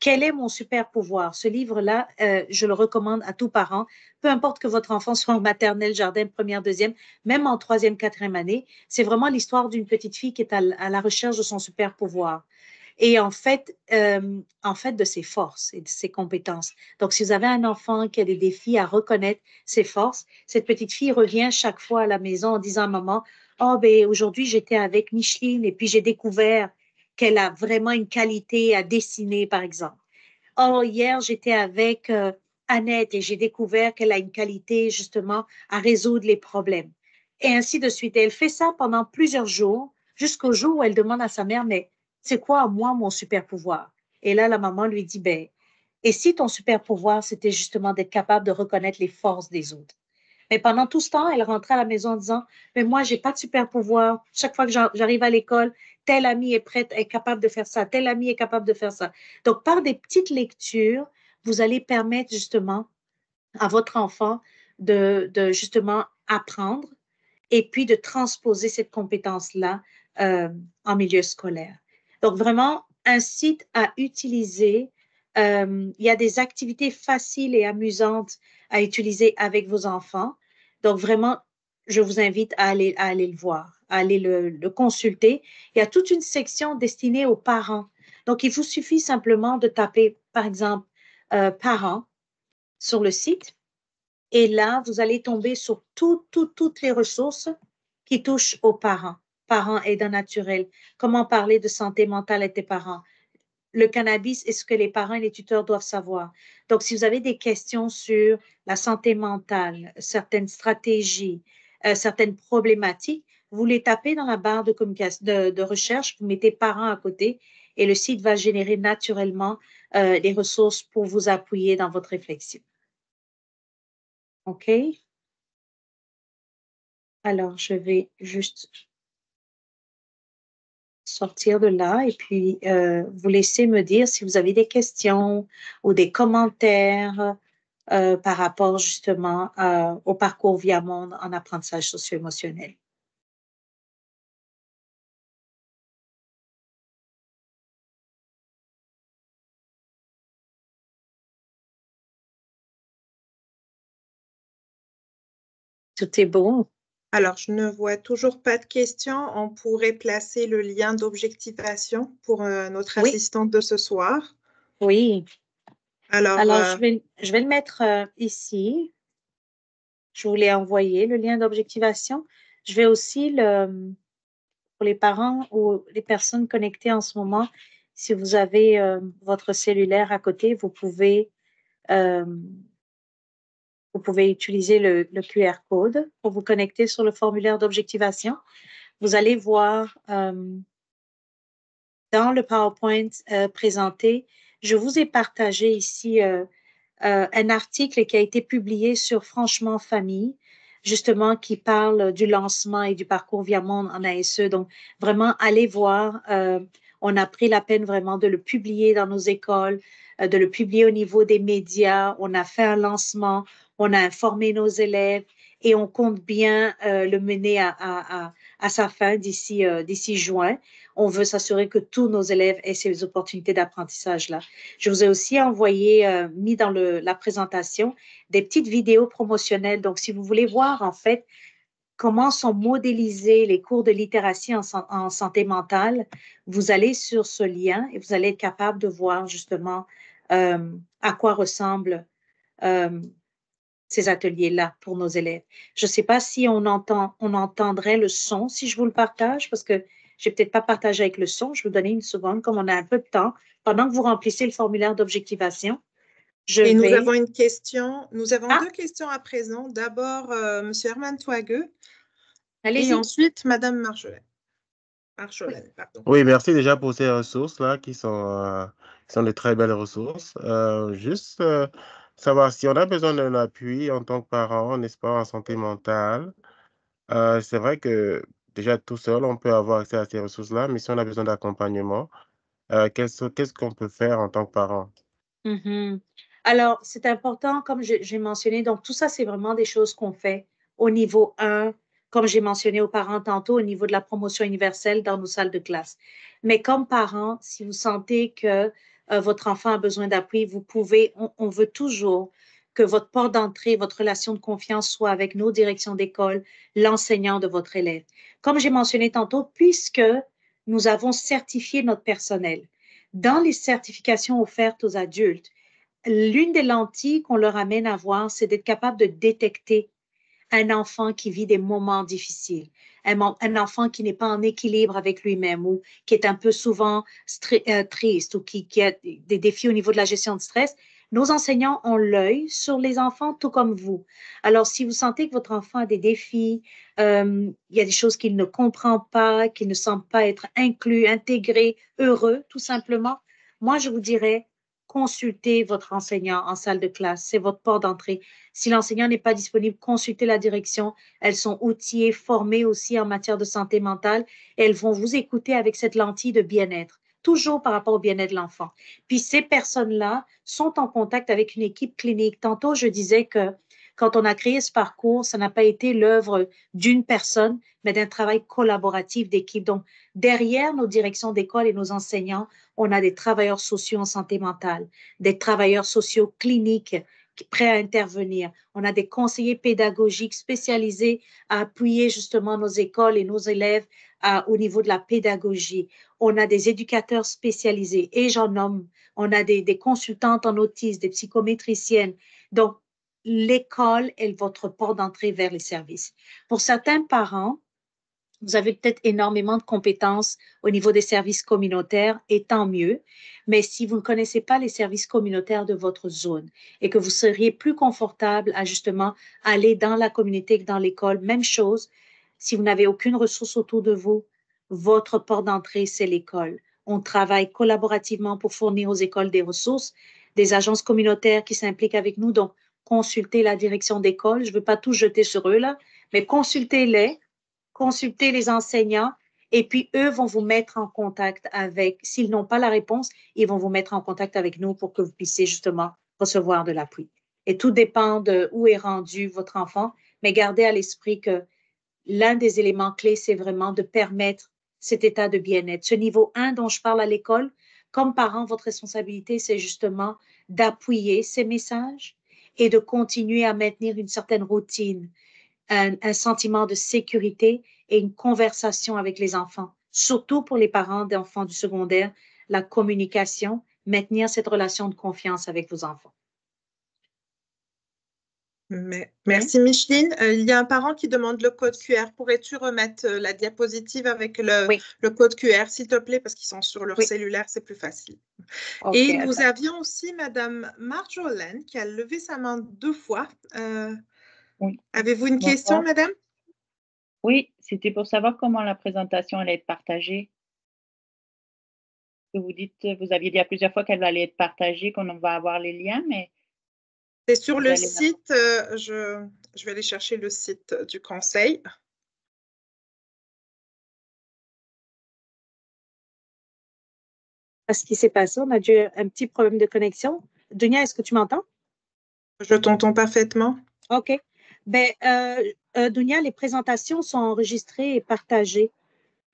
quel est mon super pouvoir? Ce livre-là, je le recommande à tout parent, peu importe que votre enfant soit en maternelle, jardin, première, deuxième, même en troisième, quatrième année. C'est vraiment l'histoire d'une petite fille qui est à la recherche de son super pouvoir et en fait de ses forces et de ses compétences. Donc, si vous avez un enfant qui a des défis à reconnaître ses forces, cette petite fille revient chaque fois à la maison en disant à maman, oh, ben, aujourd'hui, j'étais avec Micheline et puis j'ai découvert qu'elle a vraiment une qualité à dessiner, par exemple. Oh, hier, j'étais avec Annette et j'ai découvert qu'elle a une qualité justement à résoudre les problèmes. Et ainsi de suite. Et elle fait ça pendant plusieurs jours, jusqu'au jour où elle demande à sa mère, mais c'est quoi, moi, mon super pouvoir? Et là, la maman lui dit, ben, et si ton super pouvoir, c'était justement d'être capable de reconnaître les forces des autres? Mais pendant tout ce temps, elle rentrait à la maison en disant, mais moi, j'ai pas de super pouvoir. Chaque fois que j'arrive à l'école, telle amie est prête, est capable de faire ça, telle amie est capable de faire ça. Donc, par des petites lectures, vous allez permettre justement à votre enfant de justement apprendre et puis de transposer cette compétence-là euh, en milieu scolaire. Donc, vraiment, un site à utiliser. Il y a des activités faciles et amusantes à utiliser avec vos enfants. Donc, vraiment, je vous invite à aller le voir, à aller le consulter. Il y a toute une section destinée aux parents. Donc, il vous suffit simplement de taper, par exemple, parents sur le site. Et là, vous allez tomber sur toutes les ressources qui touchent aux parents, parents aidants naturels. Comment parler de santé mentale à tes parents? Le cannabis est ce que les parents et les tuteurs doivent savoir. Donc, si vous avez des questions sur la santé mentale, certaines stratégies, certaines problématiques, vous les tapez dans la barre de, communication, de recherche, vous mettez parents à côté et le site va générer naturellement les ressources pour vous appuyer dans votre réflexion. OK? Alors, je vais juste sortir de là et puis vous laisser me dire si vous avez des questions ou des commentaires par rapport justement au parcours Via Monde en apprentissage socio-émotionnel. Tout est bon? Alors, je ne vois toujours pas de questions. On pourrait placer le lien d'objectivation pour notre Oui, assistante de ce soir. oui. Alors, Alors, je vais le mettre ici. Je vous l'ai envoyé, le lien d'objectivation. Je vais aussi, pour les parents ou les personnes connectées en ce moment, si vous avez votre cellulaire à côté, euh, vous pouvez utiliser le QR code pour vous connecter sur le formulaire d'objectivation. Vous allez voir dans le PowerPoint présenté, je vous ai partagé ici un article qui a été publié sur Franchement Famille, justement qui parle du lancement et du parcours Via Monde en ASE. Donc, vraiment, allez voir. On a pris la peine vraiment de le publier dans nos écoles, de le publier au niveau des médias. On a fait un lancement, on a informé nos élèves et on compte bien le mener à sa fin d'ici juin. On veut s'assurer que tous nos élèves aient ces opportunités d'apprentissage-là. Je vous ai aussi envoyé, mis dans la présentation, des petites vidéos promotionnelles. Donc, si vous voulez voir, en fait, comment sont modélisés les cours de littératie en santé mentale, vous allez sur ce lien et vous allez être capable de voir justement à quoi ressemblent euh, ces ateliers-là pour nos élèves. Je ne sais pas si on entendrait le son si je vous le partage, parce que je vais peut-être pas partager avec le son. Je vais vous donner une seconde, comme on a un peu de temps. Pendant que vous remplissez le formulaire d'objectivation, je Et nous vais… avons une question, nous avons Ah, deux questions à présent. D'abord, M. Herman Toigueux et allez-y. ensuite Madame Oui. Marjolaine, pardon. Oui, merci déjà pour ces ressources-là qui sont de très belles ressources. Juste savoir si on a besoin d'un appui en tant que parent, n'est-ce pas, en santé mentale. C'est vrai que déjà tout seul, on peut avoir accès à ces ressources-là, mais si on a besoin d'accompagnement, qu'est-ce qu'on peut faire en tant que parent? Mhm. Alors, c'est important, comme j'ai mentionné, donc tout ça, c'est vraiment des choses qu'on fait au niveau 1, comme j'ai mentionné aux parents tantôt, au niveau de la promotion universelle dans nos salles de classe. Mais comme parent, si vous sentez que votre enfant a besoin d'appui, vous pouvez, on veut toujours que votre porte d'entrée, votre relation de confiance soit avec nos directions d'école, l'enseignant de votre élève. Comme j'ai mentionné tantôt, puisque nous avons certifié notre personnel, dans les certifications offertes aux adultes, l'une des lentilles qu'on leur amène à voir, c'est d'être capable de détecter un enfant qui vit des moments difficiles, un enfant qui n'est pas en équilibre avec lui-même ou qui est un peu souvent triste ou qui a des défis au niveau de la gestion de stress. Nos enseignants ont l'œil sur les enfants, tout comme vous. Alors, si vous sentez que votre enfant a des défis, il y a des choses qu'il ne comprend pas, qu'il ne semble pas être inclus, intégré, heureux, tout simplement, moi, je vous dirais, consultez votre enseignant en salle de classe. C'est votre porte d'entrée. Si l'enseignant n'est pas disponible, consultez la direction. Elles sont outillées, formées aussi en matière de santé mentale. Et elles vont vous écouter avec cette lentille de bien-être, toujours par rapport au bien-être de l'enfant. Puis ces personnes-là sont en contact avec une équipe clinique. Tantôt, je disais que quand on a créé ce parcours, ça n'a pas été l'œuvre d'une personne, mais d'un travail collaboratif d'équipe. Donc, derrière nos directions d'école et nos enseignants, on a des travailleurs sociaux en santé mentale, des travailleurs sociaux cliniques prêts à intervenir. On a des conseillers pédagogiques spécialisés à appuyer justement nos écoles et nos élèves au niveau de la pédagogie. On a des éducateurs spécialisés et j'en nomme. On a des consultantes en autisme, des psychométriciennes. Donc, l'école est votre porte d'entrée vers les services. Pour certains parents, vous avez peut-être énormément de compétences au niveau des services communautaires et tant mieux. Mais si vous ne connaissez pas les services communautaires de votre zone et que vous seriez plus confortable à justement aller dans la communauté que dans l'école, même chose, si vous n'avez aucune ressource autour de vous, votre porte d'entrée, c'est l'école. On travaille collaborativement pour fournir aux écoles des ressources, des agences communautaires qui s'impliquent avec nous. Donc, consultez la direction d'école. Je ne veux pas tout jeter sur eux là, mais consultez-les, consultez les enseignants et puis eux vont vous mettre en contact avec, s'ils n'ont pas la réponse, ils vont vous mettre en contact avec nous pour que vous puissiez justement recevoir de l'appui. Et tout dépend de où est rendu votre enfant, mais gardez à l'esprit que l'un des éléments clés, c'est vraiment de permettre cet état de bien-être. Ce niveau 1 dont je parle à l'école, comme parent, votre responsabilité, c'est justement d'appuyer ces messages et de continuer à maintenir une certaine routine, un sentiment de sécurité et une conversation avec les enfants. Surtout pour les parents d'enfants du secondaire, la communication, maintenir cette relation de confiance avec vos enfants. Merci Micheline. Il y a un parent qui demande le code QR. Pourrais-tu remettre la diapositive avec Oui, le code QR, s'il te plaît, parce qu'ils sont sur leur oui. cellulaire, c'est plus facile. OK, Et nous attends. avions aussi Madame Marjolaine qui a levé sa main 2 fois. Oui. Avez-vous une question, Bonsoir. Madame? Oui, c'était pour savoir comment la présentation allait être partagée. Que vous dites, vous aviez dit à plusieurs fois qu'elle allait être partagée, qu'on va avoir les liens, mais C'est sur vous le allez... site. Je vais aller chercher le site du conseil. Ce qui s'est passé, on a eu un petit problème de connexion. Dunia, est-ce que tu m'entends? Je t'entends parfaitement. OK. Ben, Dunia, les présentations sont enregistrées et partagées.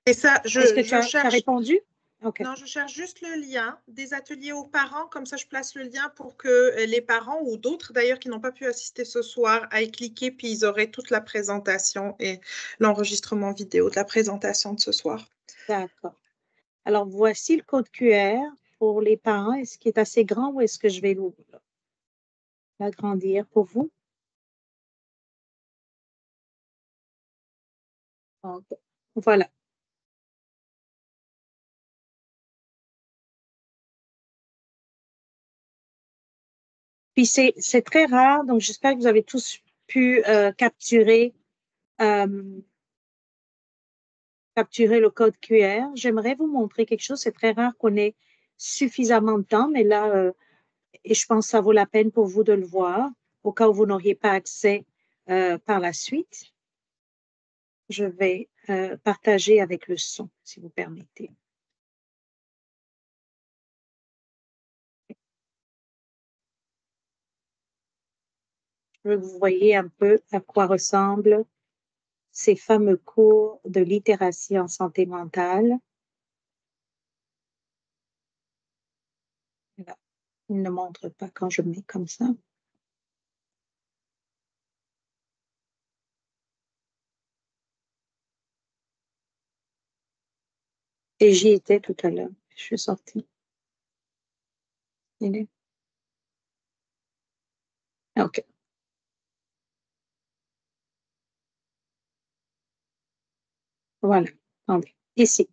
Et ça, Est-ce que je tu as cherche. répondu? OK. Non, je cherche juste le lien des ateliers aux parents. Comme ça, je place le lien pour que les parents ou d'autres d'ailleurs qui n'ont pas pu assister ce soir aillent cliquer, puis ils auraient toute la présentation et l'enregistrement vidéo de la présentation de ce soir. D'accord. Alors, voici le code QR pour les parents. Est-ce qu'il est assez grand ou est-ce que je vais l'agrandir pour vous? OK. Voilà. Puis c'est très rare, donc j'espère que vous avez tous pu euh, capturer le code QR. J'aimerais vous montrer quelque chose. C'est très rare qu'on ait suffisamment de temps, mais là, et je pense que ça vaut la peine pour vous de le voir, au cas où vous n'auriez pas accès par la suite. Je vais partager avec le son, si vous permettez. Je veux que vous voyez un peu à quoi ressemblent ces fameux cours de littératie en santé mentale. Là, il ne montre pas quand je mets comme ça. Et j'y étais tout à l'heure. Je suis sortie. Il est... OK. Voilà. Attendez. Ici.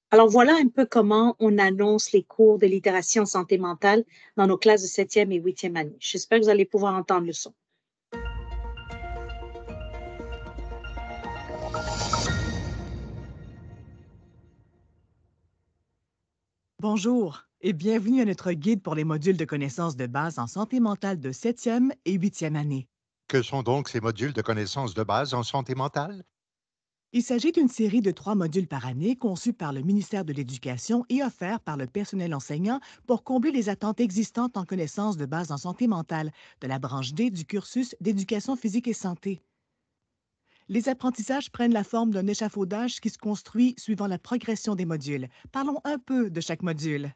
Alors, voilà un peu comment on annonce les cours de littératie en santé mentale dans nos classes de 7e et 8e année. J'espère que vous allez pouvoir entendre le son. Bonjour et bienvenue à notre guide pour les modules de connaissances de base en santé mentale de 7e et 8e année. Que sont donc ces modules de connaissances de base en santé mentale? Il s'agit d'une série de 3 modules par année conçus par le ministère de l'Éducation et offerts par le personnel enseignant pour combler les attentes existantes en connaissances de base en santé mentale de la branche D du cursus d'éducation physique et santé. Les apprentissages prennent la forme d'un échafaudage qui se construit suivant la progression des modules. Parlons un peu de chaque module.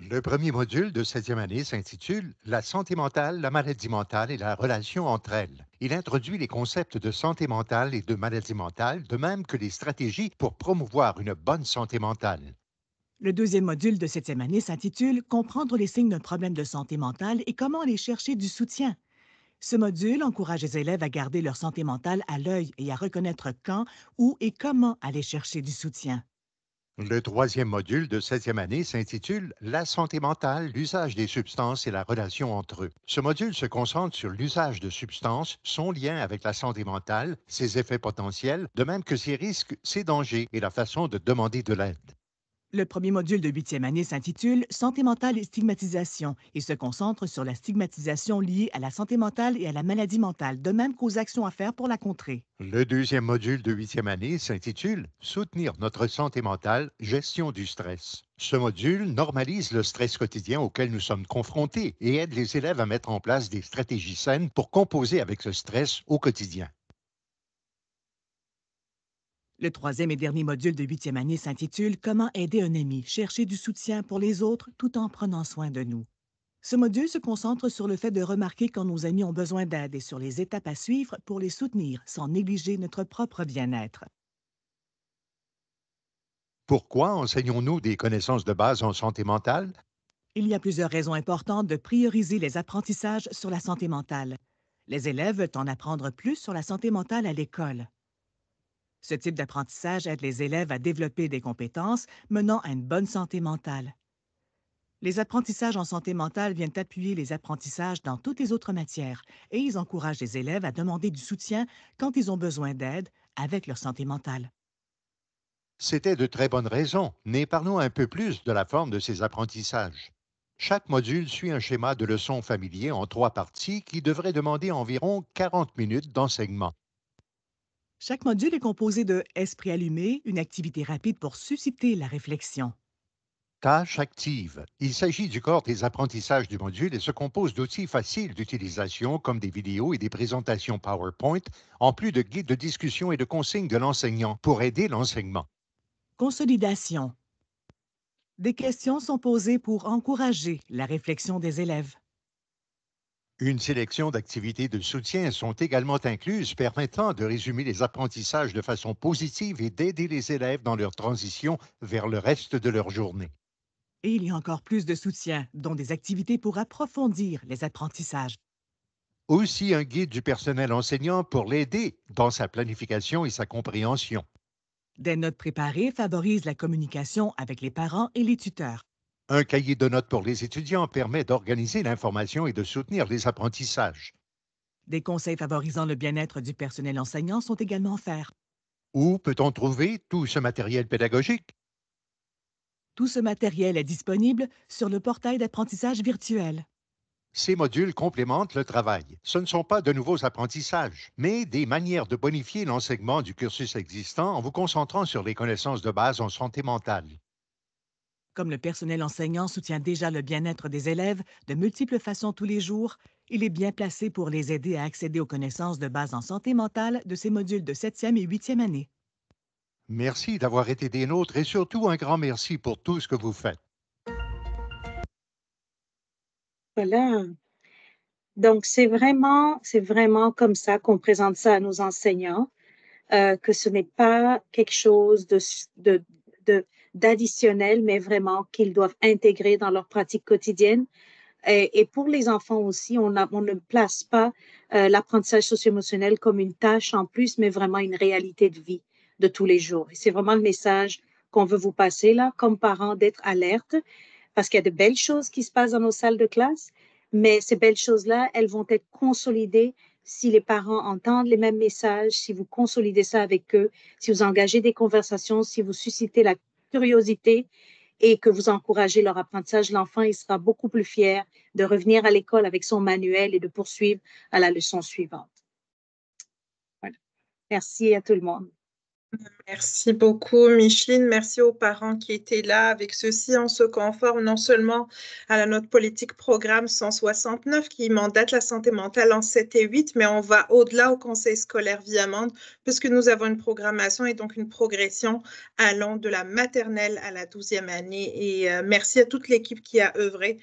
Le premier module de 7e année s'intitule « La santé mentale, la maladie mentale et la relation entre elles ». Il introduit les concepts de santé mentale et de maladie mentale, de même que les stratégies pour promouvoir une bonne santé mentale. Le deuxième module de 7e année s'intitule « Comprendre les signes d'un problème de santé mentale et comment aller chercher du soutien ». Ce module encourage les élèves à garder leur santé mentale à l'œil et à reconnaître quand, où et comment aller chercher du soutien. Le troisième module de 7e année s'intitule « La santé mentale, l'usage des substances et la relation entre eux ». Ce module se concentre sur l'usage de substances, son lien avec la santé mentale, ses effets potentiels, de même que ses risques, ses dangers et la façon de demander de l'aide. Le premier module de 8e année s'intitule « Santé mentale et stigmatisation » et se concentre sur la stigmatisation liée à la santé mentale et à la maladie mentale, de même qu'aux actions à faire pour la contrer. Le deuxième module de 8e année s'intitule « Soutenir notre santé mentale, gestion du stress ». Ce module normalise le stress quotidien auquel nous sommes confrontés et aide les élèves à mettre en place des stratégies saines pour composer avec ce stress au quotidien. Le troisième et dernier module de 8e année s'intitule « Comment aider un ami, chercher du soutien pour les autres tout en prenant soin de nous ». Ce module se concentre sur le fait de remarquer quand nos amis ont besoin d'aide et sur les étapes à suivre pour les soutenir sans négliger notre propre bien-être. Pourquoi enseignons-nous des connaissances de base en santé mentale? Il y a plusieurs raisons importantes de prioriser les apprentissages sur la santé mentale. Les élèves veulent en apprendre plus sur la santé mentale à l'école. Ce type d'apprentissage aide les élèves à développer des compétences menant à une bonne santé mentale. Les apprentissages en santé mentale viennent appuyer les apprentissages dans toutes les autres matières et ils encouragent les élèves à demander du soutien quand ils ont besoin d'aide avec leur santé mentale. C'était de très bonnes raisons, mais parlons un peu plus de la forme de ces apprentissages. Chaque module suit un schéma de leçons familier en 3 parties qui devrait demander environ 40 minutes d'enseignement. Chaque module est composé de Esprit allumé, une activité rapide pour susciter la réflexion. Tâche active. Il s'agit du corps des apprentissages du module et se compose d'outils faciles d'utilisation comme des vidéos et des présentations PowerPoint, en plus de guides de discussion et de consignes de l'enseignant pour aider l'enseignement. Consolidation. Des questions sont posées pour encourager la réflexion des élèves. Une sélection d'activités de soutien sont également incluses, permettant de résumer les apprentissages de façon positive et d'aider les élèves dans leur transition vers le reste de leur journée. Et il y a encore plus de soutien, dont des activités pour approfondir les apprentissages. Aussi un guide du personnel enseignant pour l'aider dans sa planification et sa compréhension. Des notes préparées favorisent la communication avec les parents et les tuteurs. Un cahier de notes pour les étudiants permet d'organiser l'information et de soutenir les apprentissages. Des conseils favorisant le bien-être du personnel enseignant sont également offerts. Où peut-on trouver tout ce matériel pédagogique? Tout ce matériel est disponible sur le portail d'apprentissage virtuel. Ces modules complémentent le travail. Ce ne sont pas de nouveaux apprentissages, mais des manières de bonifier l'enseignement du cursus existant en vous concentrant sur les connaissances de base en santé mentale. Comme le personnel enseignant soutient déjà le bien-être des élèves de multiples façons tous les jours, il est bien placé pour les aider à accéder aux connaissances de base en santé mentale de ces modules de 7e et 8e année. Merci d'avoir été des nôtres et surtout un grand merci pour tout ce que vous faites. Voilà. Donc, c'est vraiment comme ça qu'on présente ça à nos enseignants, que ce n'est pas quelque chose d'additionnel, mais vraiment qu'ils doivent intégrer dans leur pratique quotidienne. Et pour les enfants aussi, on ne place pas l'apprentissage socio-émotionnel comme une tâche en plus, mais vraiment une réalité de vie de tous les jours. Et c'est vraiment le message qu'on veut vous passer là, comme parents, d'être alerte, parce qu'il y a de belles choses qui se passent dans nos salles de classe, mais ces belles choses-là, elles vont être consolidées si les parents entendent les mêmes messages, si vous consolidez ça avec eux, si vous engagez des conversations, si vous suscitez la curiosité et que vous encouragez leur apprentissage, l'enfant, il sera beaucoup plus fier de revenir à l'école avec son manuel et de poursuivre à la leçon suivante. Voilà. Merci à tout le monde. Merci beaucoup, Micheline. Merci aux parents qui étaient là. Avec ceci, on se conforme non seulement à notre politique programme 169 qui mandate la santé mentale en 7 et 8, mais on va au-delà au conseil scolaire Viamonde puisque nous avons une programmation et donc une progression allant de la maternelle à la 12e année. Et merci à toute l'équipe qui a œuvré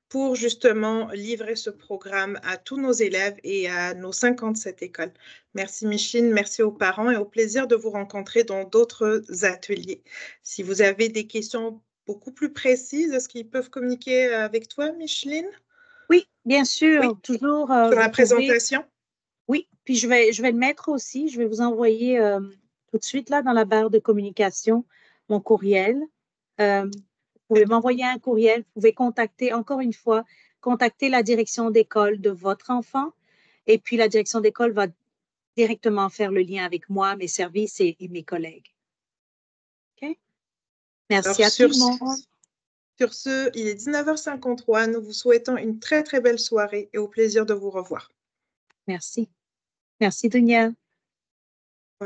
pour justement livrer ce programme à tous nos élèves et à nos 57 écoles. Merci Micheline, merci aux parents et au plaisir de vous rencontrer dans d'autres ateliers. Si vous avez des questions beaucoup plus précises, est-ce qu'ils peuvent communiquer avec toi, Micheline? Oui, bien sûr, oui. toujours. Sur la présentation? Oui, puis je vais le mettre aussi, je vais vous envoyer tout de suite là dans la barre de communication mon courriel. Vous pouvez m'envoyer un courriel, vous pouvez contacter la direction d'école de votre enfant et puis la direction d'école va directement faire le lien avec moi, mes services et mes collègues. OK? Merci à tout le monde. Sur ce, il est 19h53. Nous vous souhaitons une très, très belle soirée et au plaisir de vous revoir. Merci. Merci, Dunia.